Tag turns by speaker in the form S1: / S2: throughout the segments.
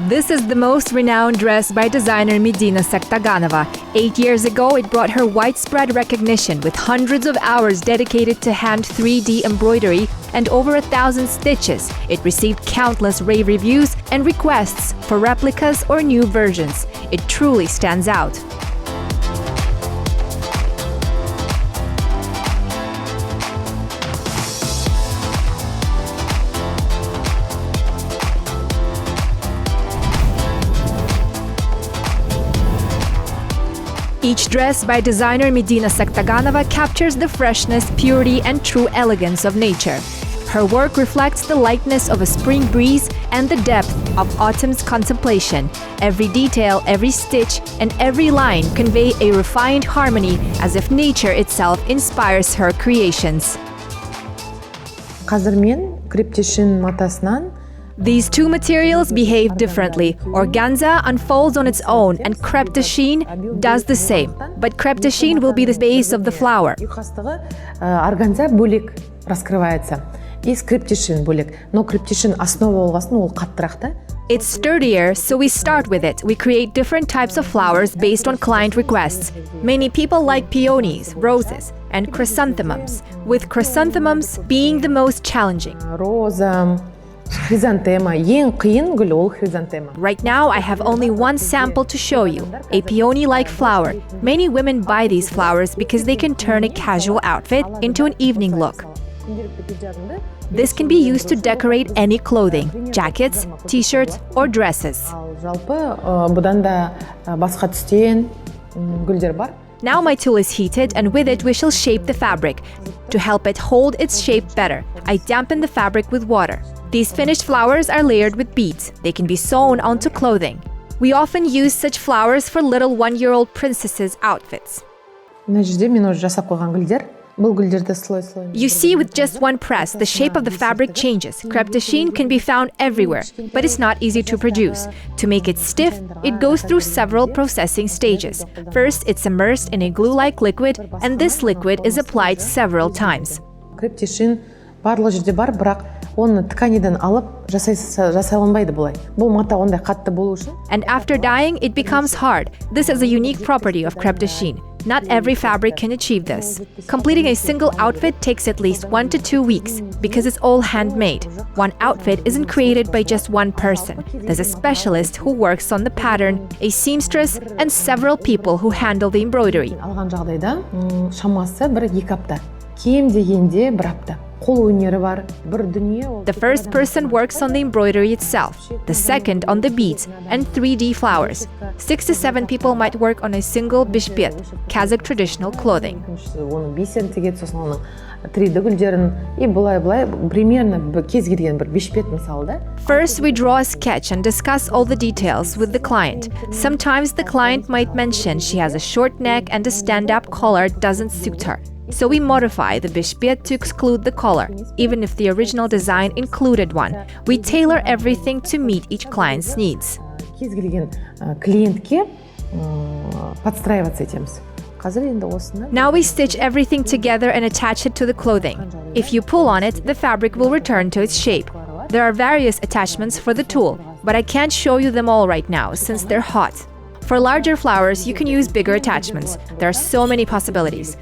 S1: This is the most renowned dress by designer Medina Saktaganova. 8 years ago, it brought her widespread recognition with hundreds of hours dedicated to hand 3D embroidery and over 1,000 stitches. It received countless rave reviews and requests for replicas or new versions. It truly stands out. Each dress by designer Medina Saktaganova captures the freshness, purity, and true elegance of nature. Her work reflects the lightness of a spring breeze and the depth of autumn's contemplation. Every detail, every stitch, and every line convey a refined harmony, as if nature itself inspires her creations.
S2: Қазір мен крептешин матасынан
S1: These two materials behave differently. Organza unfolds on its own and crepe de chine does the same. But crepe de chine will be the base of the flower.
S2: Юқастығы органза бөлек раскрывается. И крептешин бөлек. Но крептешин основа болғасын ол қаттырақ та.
S1: It's sturdier, so we start with it. We create different types of flowers based on client requests. Many people like peonies, roses, and chrysanthemums, with chrysanthemums being the most challenging.
S2: Роза, хризантема, ең қиын гүл ол хризантема.
S1: Right now, I have only one sample to show you, a peony-like flower. Many women buy these flowers because they can turn a casual outfit into an evening look. This can be used to decorate any clothing, jackets, t-shirts, or dresses.
S2: Жалпы бұдан да басқа түстен гүлдер бар.
S1: Now my tool is heated, and with it we shall shape the fabric. To help it hold its shape better, I dampen the fabric with water. These finished flowers are layered with beads. They can be sewn onto clothing. We often use such flowers for little one-year-old princesses' outfits.
S2: Мына жерде мен уже жасап қойған гүлдер. Бұл гүлдерді слой-слой.
S1: You see, with just one press, the shape of the fabric changes. Crepe de chine can be found everywhere, but it's not easy to produce. To make it stiff, it goes through several processing stages. First, it's immersed in a glue-like liquid, and this liquid is applied several times.
S2: Крептешин барлық жерде бар, бірақ оны тканиден алып жасалынбайды бұлай. Бұл мата ондай қатты болу үшін.
S1: And after dyeing, it becomes hard. This is a unique property of crepe de chine. Not every fabric can achieve this. Completing a single outfit takes at least 1 to 2 weeks because it's all handmade. One outfit isn't created by just one person. There's a specialist who works on the pattern, a seamstress, and several people who handle the embroidery.
S2: Алған жағдайда шамасы бір 2 апта. Кем дегенде 1 апта. Қол өнері бар, бір дүние.
S1: The first person works on the embroidery itself, the second on the beads and 3D flowers. 6 to 7 people might work on a single bishpet, Kazakh traditional clothing.
S2: Оның бисерін тегеді, сосын оның 3D гүлдерін, и бұлай примерно кез келген бір бишпет мысалы да.
S1: First, we draw a sketch and discuss all the details with the client. Sometimes the client might mention she has a short neck and a stand-up collar doesn't suit her. So we modify the bishpet to exclude the collar, even if the original design included one. We tailor everything to meet each client's needs.
S2: Кез келген клиентке подстраиваться етеміз. Қазір енді осыны.
S1: Now we stitch everything together and attach it to the clothing. If you pull on it, the fabric will return to its shape. There are various attachments for the tool, but I can't show you them all right now since they're hot. For larger flowers, you can use bigger attachments. There are so many possibilities.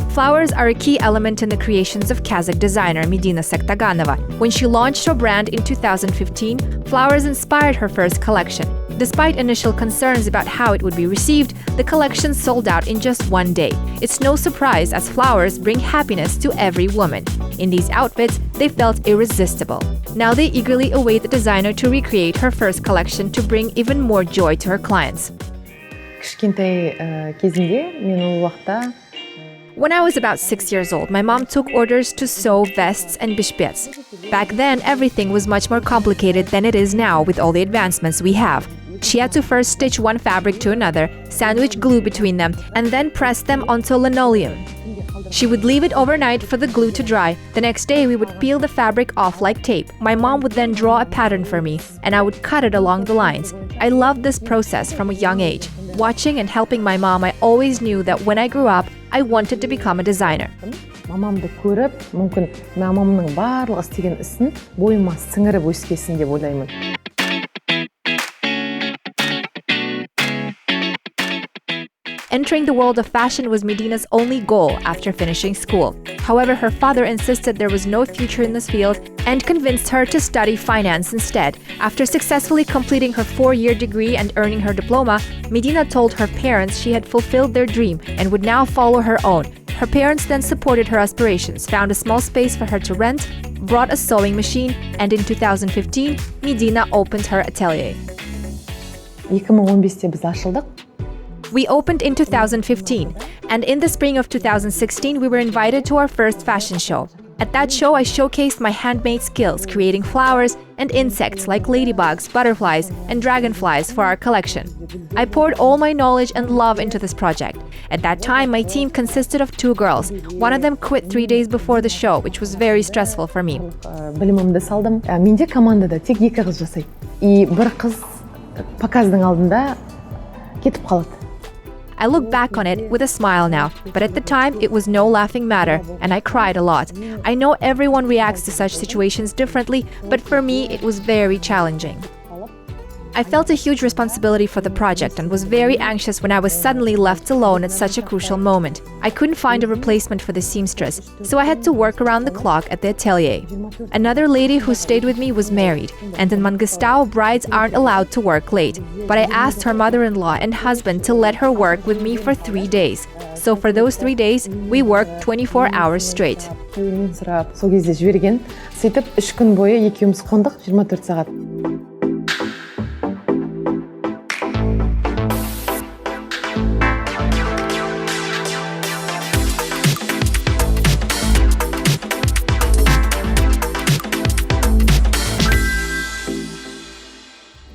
S1: Flowers are a key element in the creations of Kazakh designer Medina Saktaganova. When she launched her brand in 2015, flowers inspired her first collection. Despite initial concerns about how it would be received, the collection sold out in just 1 day. It's no surprise, as flowers bring happiness to every woman. In these outfits, they felt irresistible. Now they eagerly await the designer to recreate her first collection to bring even more joy to her clients.
S2: Кішкентай кезінде мен ол уақытта
S1: When I was about 6 years old, my mom took orders to sew vests and bishpets. Back then, everything was much more complicated than it is now with all the advancements we have. She had to first stitch one fabric to another, sandwich glue between them, and then press them onto linoleum. She would leave it overnight for the glue to dry. The next day, we would peel the fabric off like tape. My mom would then draw a pattern for me, and I would cut it along the lines. I loved this process from a young age. Watching and helping my mom, I always knew that when I grew up, I wanted to become a designer.
S2: мамамды көріп, мүмкін мамамның барлық істеген ісін бойыма сіңіріп өскесін деп ойлаймын.
S1: Entering the world of fashion was Medina's only goal after finishing school. However, her father insisted there was no future in this field and convinced her to study finance instead. After successfully completing her 4-year degree and earning her diploma, Medina told her parents she had fulfilled their dream and would now follow her own. Her parents then supported her aspirations, found a small space for her to rent, brought a sewing machine, and in 2015, Medina opened her atelier.
S2: 2015-те біз ашылдық.
S1: We opened in 2015, and in the spring of 2016, we were invited to our first fashion show. At that show, I showcased my handmade skills, creating flowers and insects like ladybugs, butterflies, and dragonflies for our collection. I poured all my knowledge and love into this project. At that time, my team consisted of 2 girls. One of them quit 3 days before the show, which was very stressful for me.
S2: Білімімді салдым. Менде командада тек 2 қыз жасайды. И бір қыз показдың алдында кетіп қалады.
S1: I look back on it with a smile now, but at the time it was no laughing matter, and I cried a lot. I know everyone reacts to such situations differently, but for me it was very challenging. I felt a huge responsibility for the project and was very anxious when I was suddenly left alone at such a crucial moment. I couldn't find a replacement for the seamstress, so I had to work around the clock at the atelier. Another lady who stayed with me was married, and in Mangistau, brides aren't allowed to work late. But I asked her mother-in-law and husband to let her work with me for 3 days. So for those 3 days, we worked 24 hours straight.
S2: Сол кезде жіберген. Сөйтіп 3 күн бойы екеуміз қондық 24 сағат.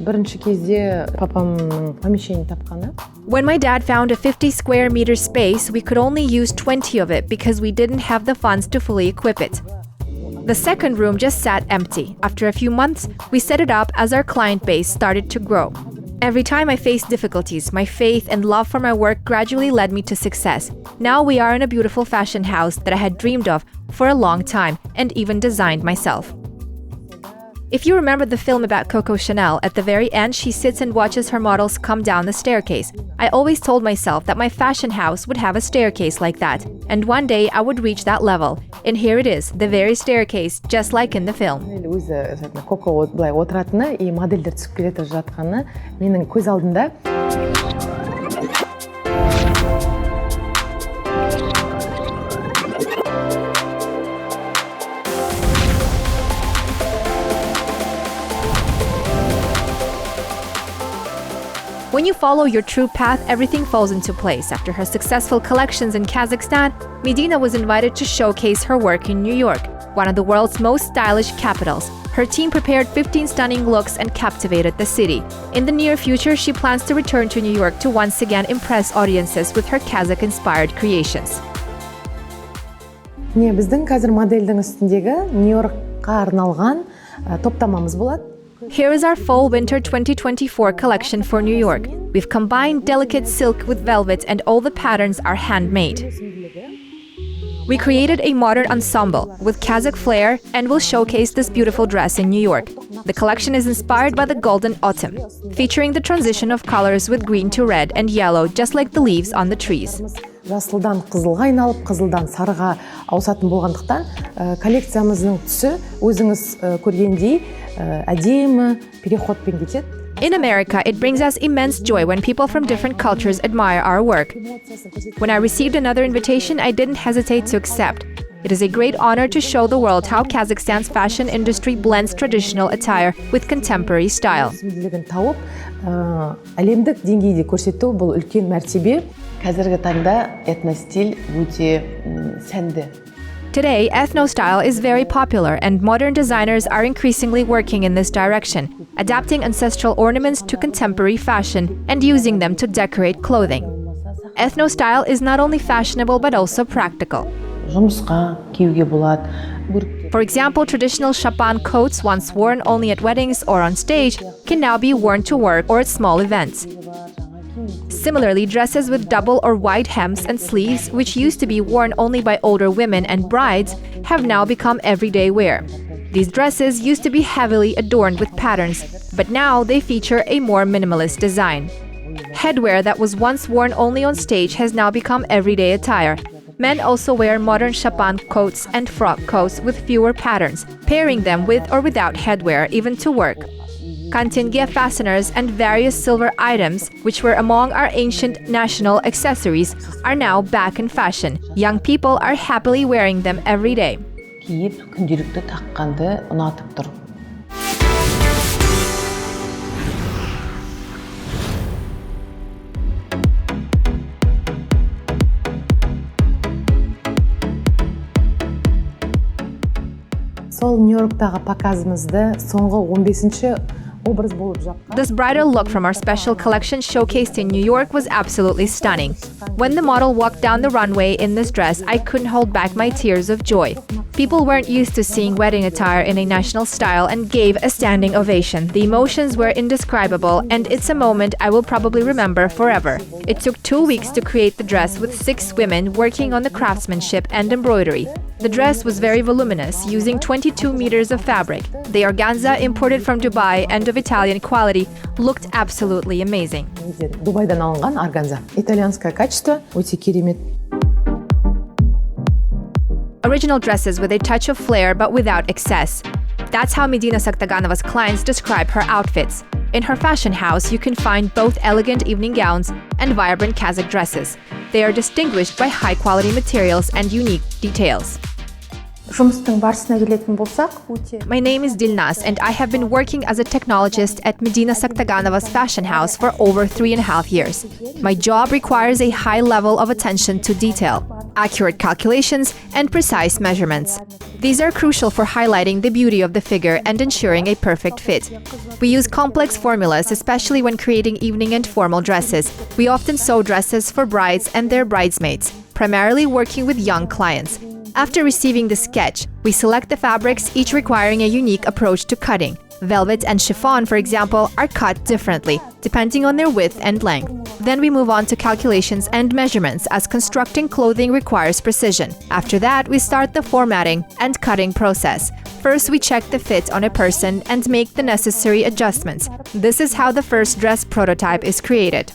S2: Бірінші кезде папамның помещение тапқаны.
S1: When my dad found a 50 square meter space, we could only use 20 of it because we didn't have the funds to fully equip it. The second room just sat empty. After a few months, we set it up as our client base started to grow. Every time I faced difficulties, my faith and love for my work gradually led me to success. Now we are in a beautiful fashion house that I had dreamed of for a long time and even designed myself. If you remember the film about Coco Chanel, at the very end she sits and watches her models come down the staircase. I always told myself that my fashion house would have a staircase like that, and one day I would reach that level. And here it is, the very staircase, just like in the film.
S2: Өзі Коко былай отыратыны и модельдер түсіп келе жатқаны менің көз алдымда.
S1: When you follow your true path, everything falls into place. After her successful collections in Kazakhstan, Medina was invited to showcase her work in New York, one of the world's most stylish capitals. Her team prepared 15 stunning looks and captivated the city. In the near future, she plans to return to New York to once again impress audiences with her Kazakh-inspired creations.
S2: Біздің қазір модельдің үстіндегі Нью-Йоркқа арналған топтамамыз болады.
S1: Here is our fall winter 2024 collection for New York. We've combined delicate silk with velvet and all the patterns are handmade. We created a modern ensemble with Kazakh flair and will showcase this beautiful dress in New York. The collection is inspired by the golden autumn, featuring the transition of colors with green to red and yellow, just like the leaves on the trees.
S2: Жасылдан қызылға айналып, қызылдан сарыға ауысатын болғандықтан, коллекциямыздың түсі өзіңіз көргендей әдемі переходпен кетеді.
S1: In America, it brings us immense joy when people from different cultures admire our work. When I received another invitation, I didn't hesitate to accept. It is a great honor to show the world how Kazakhstan's fashion industry blends traditional attire with contemporary style.
S2: Тауып, әлемдік деңгейде көрсету бұл үлкен мәртебе. Қазіргі таңда этностиль өте сәнді.
S1: Today, ethno-style is very popular and modern designers are increasingly working in this direction, adapting ancestral ornaments to contemporary fashion and using them to decorate clothing. Ethno-style is not only fashionable but also practical.
S2: Жұмысқа киюге болады.
S1: For example, traditional chapan coats once worn only at weddings or on stage can now be worn to work or at small events. Similarly, dresses with double or wide hems and sleeves, which used to be worn only by older women and brides, have now become everyday wear. These dresses used to be heavily adorned with patterns, but now they feature a more minimalist design. Headwear that was once worn only on stage has now become everyday attire. Men also wear modern chapan coats and frock coats with fewer patterns, pairing them with or without headwear, even to work. Kantinge fasteners and various silver items, which were among our ancient national accessories, are now back in fashion. Young people are happily wearing them every day.
S2: Киіп, күнделікті таққанды ұнатып тұр. Сол Нью-Йорктағы показымызды соңғы 15-ші образ болып жапқан.
S1: This bridal look from our special collection showcased in New York was absolutely stunning. When the model walked down the runway in this dress, I couldn't hold back my tears of joy. People weren't used to seeing wedding attire in a national style and gave a standing ovation. The emotions were indescribable, and it's a moment I will probably remember forever. It took 2 weeks to create the dress with 6 women working on the craftsmanship and embroidery. The dress was very voluminous, using 22 meters of fabric. The organza, imported from Dubai and of Italian quality, looked absolutely amazing.
S2: Дубайдан алынған органза. Итальянское качество, өте керемет.
S1: Original dresses with a touch of flair but without excess. That's how Medina Saktaganova's clients describe her outfits. In her fashion house, you can find both elegant evening gowns and vibrant Kazakh dresses. They are distinguished by high-quality materials and unique details. My name is Dilnaz, and I have been working as a technologist at Medina Saktaganova's fashion house for over 3.5 years. My job requires a high level of attention to detail, accurate calculations, and precise measurements. These are crucial for highlighting the beauty of the figure and ensuring a perfect fit. We use complex formulas, especially when creating evening and formal dresses. We often sew dresses for brides and their bridesmaids, primarily working with young clients. After receiving the sketch, we select the fabrics, each requiring a unique approach to cutting. Velvet and chiffon, for example, are cut differently, depending on their width and length. Then we move on to calculations and measurements, as constructing clothing requires precision. After that, we start the formatting and cutting process. First, we check the fit on a person and make the necessary adjustments. This is how the first dress prototype is created.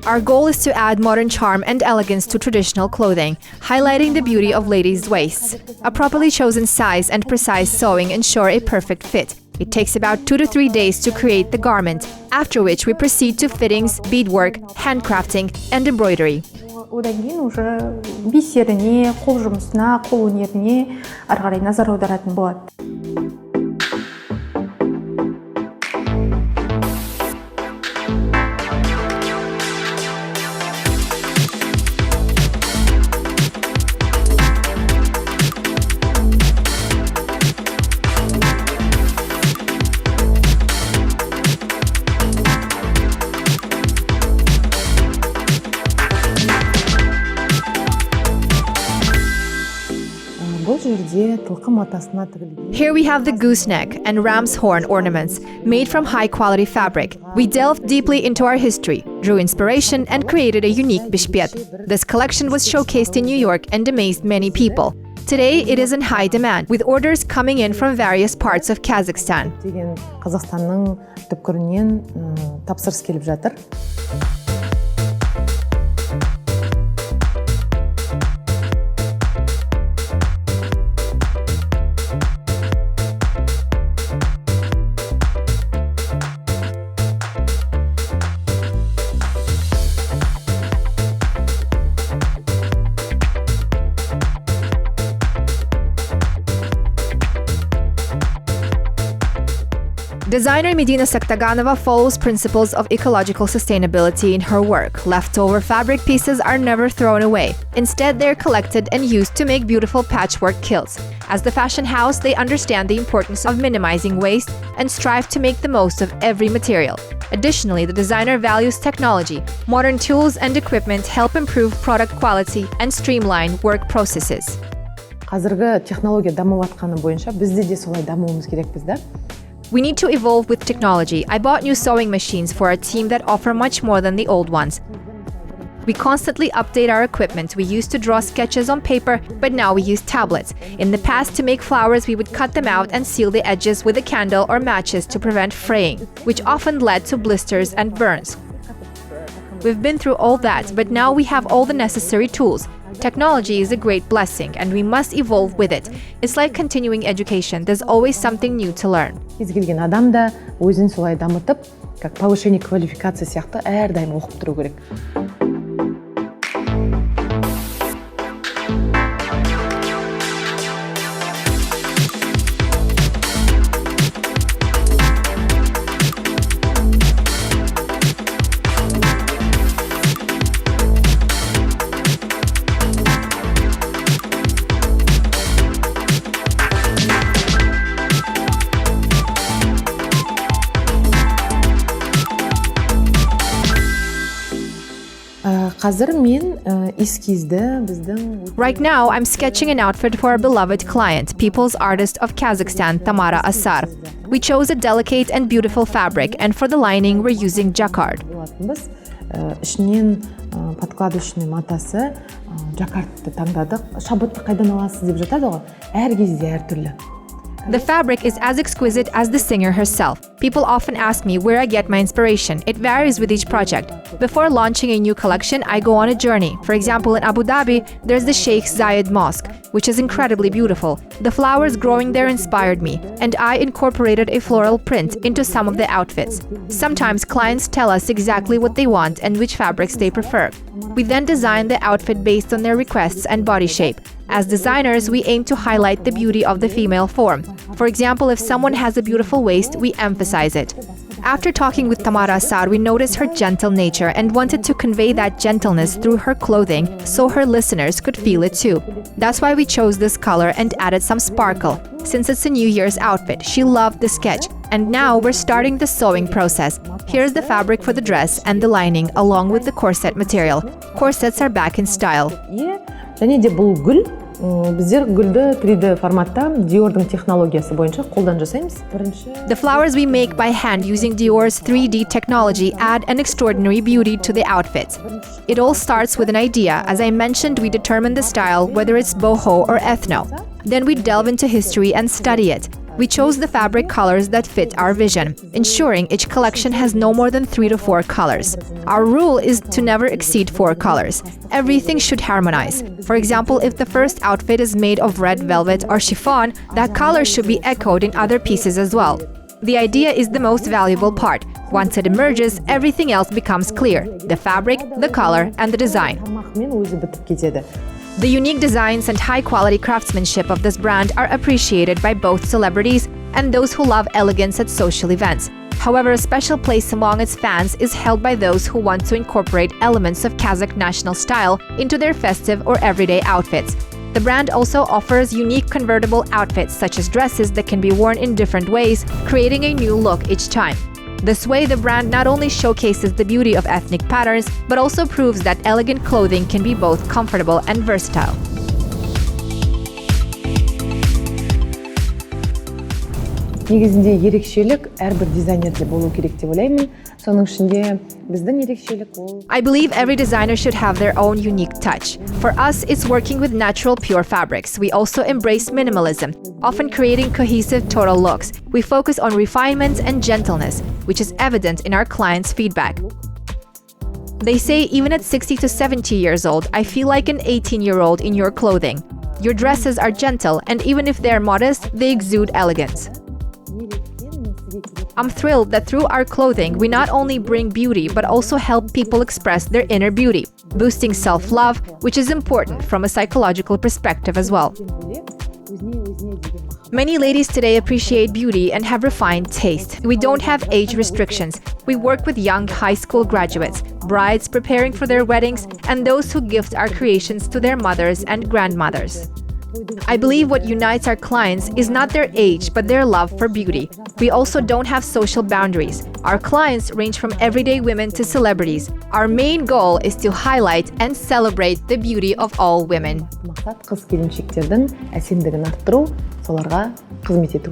S1: Our goal is to add modern charm and elegance to traditional clothing, highlighting the beauty of ladies' waists. A properly chosen size and precise sewing ensure a perfect fit. It takes about 2 to 3 days to create the garment, after which we proceed to fittings, beadwork, handcrafting, and embroidery.
S3: Одан кейін уже бисеріне, қол жұмысына, қол өнеріне ары қарай назар аударатын болады.
S1: Here we have the gooseneck and ram's horn ornaments, made from high-quality fabric. We delved deeply into our history, drew inspiration, and created a unique bishpet. This collection was showcased in New York and amazed many people. Today, it is in high demand, with orders coming in from various parts of Kazakhstan.
S2: Қазақстанның түпкірінен тапсырыс келіп жатыр.
S1: Designer Medina Saktaganova follows principles of ecological sustainability in her work. Leftover fabric pieces are never thrown away. Instead, they're collected and used to make beautiful patchwork quilts. As the fashion house, they understand the importance of minimizing waste and strive to make the most of every material. Additionally, the designer values technology. Modern tools and equipment help improve product quality and streamline work processes.
S2: Қазіргі технология дамып жатқаны бойынша бізде де солай дамуымыз керекпіз да.
S1: We need to evolve with technology. I bought new sewing machines for our team that offer much more than the old ones. We constantly update our equipment. We used to draw sketches on paper, but now we use tablets. In the past, to make flowers, we would cut them out and seal the edges with a candle or matches to prevent fraying, which often led to blisters and burns. We've been through all that, but now we have all the necessary tools. Technology is a great blessing, and we must evolve with it. It's like continuing education. There's always something new to learn.
S2: Кез келген адам да өзін солай дамытып, как повышение квалификации сияқты әрдайым оқып тұру керек. Қазір мен эскизді біздің
S1: Right now, I'm sketching an outfit for a beloved client, people's artist of Kazakhstan, Tamara Asar. We chose a delicate and beautiful fabric, and for the lining, we're using jacquard.
S2: болатынбыз. Ішінен подкладочный матасы жаккардты таңдадық. Шабытты қайдан аласыз деп жатады ғой. Әр кезде әртүрлі.
S1: The fabric is as exquisite as the singer herself. People often ask me where I get my inspiration. It varies with each project. Before launching a new collection, I go on a journey. For example, in Abu Dhabi, there's the Sheikh Zayed Mosque, which is incredibly beautiful. The flowers growing there inspired me, and I incorporated a floral print into some of the outfits. Sometimes clients tell us exactly what they want and which fabrics they prefer. We then design the outfit based on their requests and body shape. As designers, we aim to highlight the beauty of the female form. For example, if someone has a beautiful waist, we emphasize it. After talking with Tamara Asar, we noticed her gentle nature and wanted to convey that gentleness through her clothing so her listeners could feel it too. That's why we chose this color and added some sparkle. Since it's a New Year's outfit, she loved the sketch. And now we're starting the sewing process. Here's the fabric for the dress and the lining along with the corset material. Corsets are back in style.
S2: Және де бұл гүл, біздер гүлді 3D форматта Dior'дың технологиясы бойынша қолдан жасаймыз.
S1: The flowers we make by hand using Dior's 3D technology add an extraordinary beauty to the outfits. It all starts with an idea. As I mentioned, we determine the style, whether it's boho or ethno. Then we delve into history and study it. We chose the fabric colors that fit our vision, ensuring each collection has no more than 3 to 4 colors. Our rule is to never exceed 4 colors. Everything should harmonize. For example, if the first outfit is made of red velvet or chiffon, that color should be echoed in other pieces as well. The idea is the most valuable part. Once it emerges, everything else becomes clear: the fabric, the color, and the design. The unique designs and high-quality craftsmanship of this brand are appreciated by both celebrities and those who love elegance at social events. However, a special place among its fans is held by those who want to incorporate elements of Kazakh national style into their festive or everyday outfits. The brand also offers unique convertible outfits such as dresses that can be worn in different ways, creating a new look each time. This way, the brand not only showcases the beauty of ethnic patterns, but also proves that elegant clothing can be both comfortable and versatile.
S2: Негізінде ерекшелік әрбір дизайнерде болу керек деп ойлаймын. Соның ішінде біздің ерекшелік ол
S1: I believe every designer should have their own unique touch. For us, it's working with natural, pure fabrics. We also embrace minimalism, often creating cohesive total looks. We focus on refinement and gentleness, which is evident in our clients' feedback. They say even at 60 to 70 years old, I feel like an 18-year-old in your clothing. Your dresses are gentle, and even if they're modest, they exude elegance. I'm thrilled that through our clothing, we not only bring beauty, but also help people express their inner beauty, boosting self-love, which is important from a psychological perspective as well. Many ladies today appreciate beauty and have refined taste. We don't have age restrictions. We work with young high school graduates, brides preparing for their weddings, and those who gift our creations to their mothers and grandmothers. I believe what unites our clients is not their age, but their love for beauty. We also don't have social boundaries. Our clients range from everyday women to celebrities. Our main goal is to highlight and celebrate the beauty of all women.
S2: Мақсат қыз келіншектердің әсемдігін арттыру, соларға қызмет ету.